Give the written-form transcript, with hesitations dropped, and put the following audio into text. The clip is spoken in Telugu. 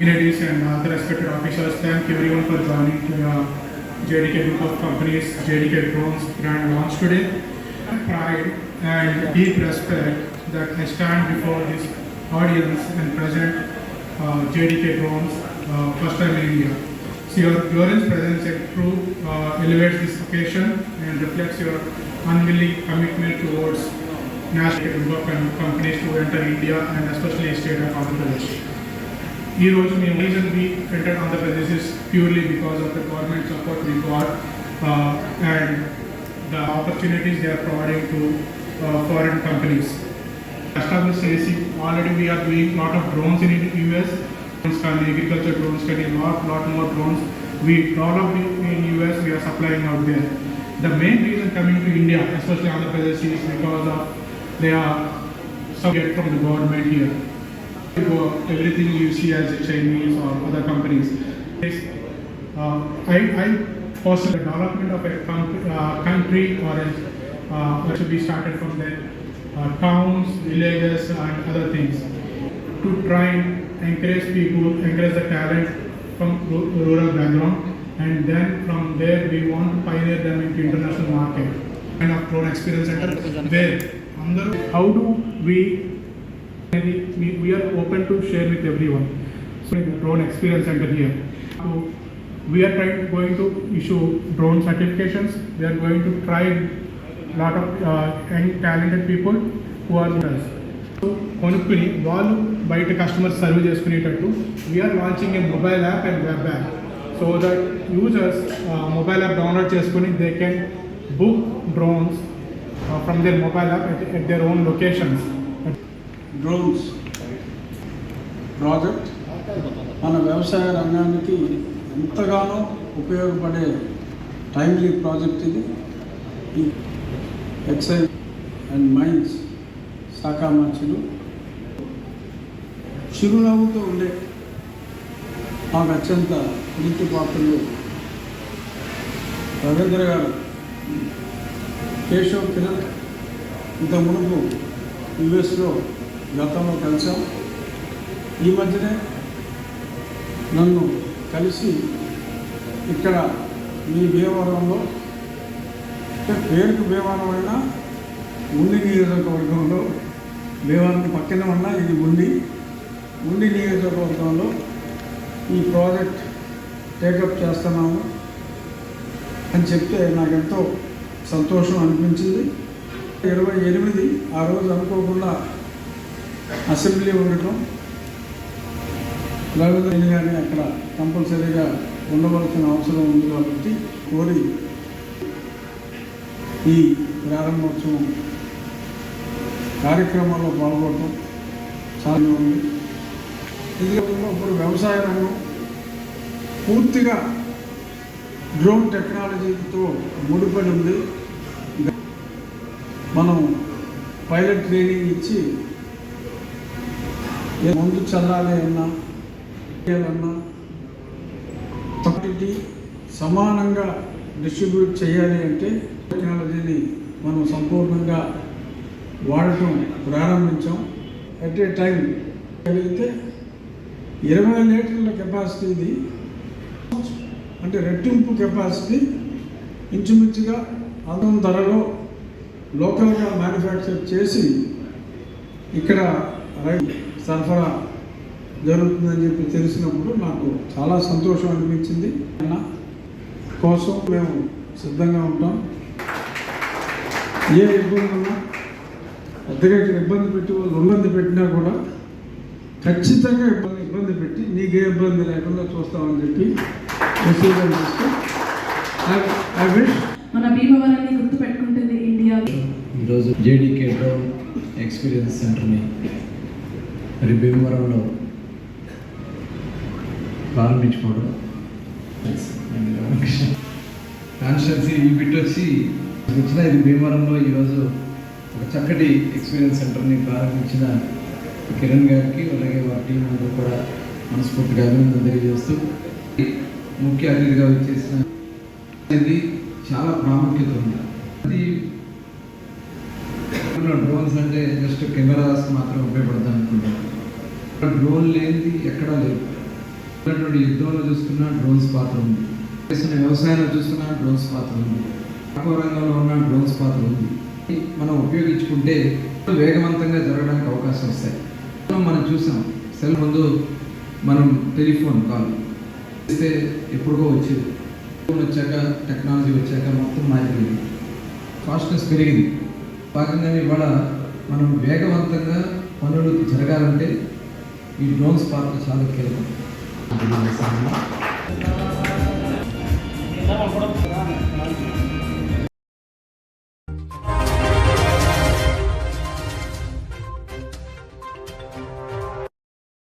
Ladies and other respected officials, thank you everyone for joining to the JDK Group of Companies JDK Drones grand launch today. Pride and deep respect that I stand before this audience and present JDK Drones first time in India. So your glorious presence at True elevates this occasion and reflects your unwilling commitment towards national group of companies to enter India and especially state of Andhra Pradesh. ఈ రోజు మేము reason we entered Andhra Pradesh is purely because of the government support we got and the opportunities they are providing to foreign companies. Established AC, already we are doing lot of drones in US, agriculture drones, lot more drones. We developed in US, we are supplying out there. The main reason coming to India, especially Andhra Pradesh, is because of they are subject from the government here. Everything you see as a Chinese or other companies. I personally, development of a country or should be started from the towns, villages and other things to try and encourage people, encourage the talent from rural background, and then from there we want to pioneer them into international market. Kind of drone experience center where how do we are open to share with everyone. So drone experience center here. So we are going to issue drone certifications. We are going to try lot of young talented people who are with us. So కొనుక్కుని వాళ్ళు బయట కస్టమర్స్ సర్వ్ చేసుకునేటట్టు we're launching a mobile app and web app so that users mobile app download చేసుకుని they can book drones from their mobile app at their own locations. Drones project మన వ్యవసాయ రంగానికి ఎంతగానో ఉపయోగపడే టైమ్లీ ప్రాజెక్ట్ ఇది. ఈ ఎక్సైజ్ అండ్ మైన్స్ శాఖ మంత్రులు చిరునవ్వుతో ఉండే మాకు అత్యంత ప్రీతి పాత్రలు రవీంద్ర గారు, కేశవ్ కిరణ్ ఇంత మునుపు యుఎస్లో గతంలో కలిసాం. ఈ మధ్యనే నన్ను కలిసి ఇక్కడ మీ భీమవరంలో, పేరుకు భీమవరం అయినా ఉండి నియోజకవర్గంలో, భీమవరం పక్కన ఉన్న ఇది ఉండి నియోజకవర్గంలో ఈ ప్రాజెక్ట్ టేకప్ చేస్తున్నాము అని చెప్తే నాకెంతో సంతోషం అనిపించింది. 28 ఆ రోజు అనుకోకుండా అసెంబ్లీ ఉండటం, రవీంద్ర గారిని అక్కడ కంపల్సరీగా ఉండవలసిన అవసరం ఉంది కాబట్టి కోరి ఈ ప్రారంభోత్సవం కార్యక్రమంలో పాల్గొనడం చాలా ఉంది. ఎందుకంటే ఇప్పుడు వ్యవసాయ రంగం పూర్తిగా డ్రోన్ టెక్నాలజీతో ముడిపడి ఉంది. మనం పైలట్ ట్రైనింగ్ ఇచ్చి ముందు చల్లాలి అన్నా క్వాంటిటీ సమానంగా డిస్ట్రిబ్యూట్ చేయాలి అంటే టెక్నాలజీని మనం సంపూర్ణంగా వాడటం ప్రారంభించాం. అట్ ఏ టైం కలిగితే 20 లీటర్ల కెపాసిటీ ఇది, అంటే రెట్టింపు కెపాసిటీ ఇంచుమించుగా అదనం ధరలో లోకల్గా మ్యానుఫ్యాక్చర్ చేసి ఇక్కడ సరఫరా జరుగుతుందని చెప్పి తెలిసినప్పుడు నాకు చాలా సంతోషం అనిపించింది. కోసం మేము సిద్ధంగా ఉంటాం. ఏ ఇబ్బంది ఉన్నా పెద్దగా ఇక్కడ ఇబ్బంది పెట్టి వాళ్ళు ఇబ్బంది పెట్టినా కూడా ఖచ్చితంగా ఇబ్బంది పెట్టి నీకే ఇబ్బంది లేకుండా చూస్తామని చెప్పి మెసేజ్ ఇస్తూ మన భీమవరాన్ని గుర్తు పెట్టుకుంటుంది ఇండియా. ఈరోజు జేడీకే డ్రోన్ ఎక్స్పీరియన్స్ సెంటర్ని మరి భీమవరంలో ప్రారంభించుకోవడం కాన్స్టిట్యున్సీ ఈ బిట్ వచ్చి వచ్చిన ఇది భీమవరంలో ఈరోజు ఒక చక్కటి ఎక్స్పీరియన్స్ సెంటర్ని ప్రారంభించిన కిరణ్ గారికి అలాగే వారి టీం అందరూ కూడా మనస్ఫూర్తిగా అభినందన తెలియజేస్తూ ముఖ్య అతిథిగా వచ్చేసిన ఇది చాలా ప్రాముఖ్యత ఉంది. అది డ్రోన్స్ అంటే జస్ట్ కెమెరాస్ మాత్రం ఉపయోగపడతాను అనుకుంటాను. డ్రోన్ లేనిది ఎక్కడా లేదు. యుద్ధంలో చూసుకున్నా డ్రోన్స్ పాత్ర ఉంది, చేస్తున్న వ్యవసాయంలో చూసుకున్నా డ్రోన్స్ పాత్ర ఉంది, ఆక్వా రంగంలో ఉన్న డ్రోన్స్ పాత్ర ఉంది. మనం ఉపయోగించుకుంటే వేగవంతంగా జరగడానికి అవకాశం వస్తాయి. మనం చూసాం సెల్ ముందు మనం టెలిఫోన్ కాల్ చేస్తే ఎప్పుడుగో వచ్చేది. ఫోన్ వచ్చాక టెక్నాలజీ వచ్చాక మొత్తం మారిపోయింది, ఫాస్ట్నెస్ పెరిగింది. భాగంగానే ఇవాళ మనం వేగవంతంగా పనులు జరగాలంటే ఈ డ్రోన్స్ పాత్ర చాలా కీలకం.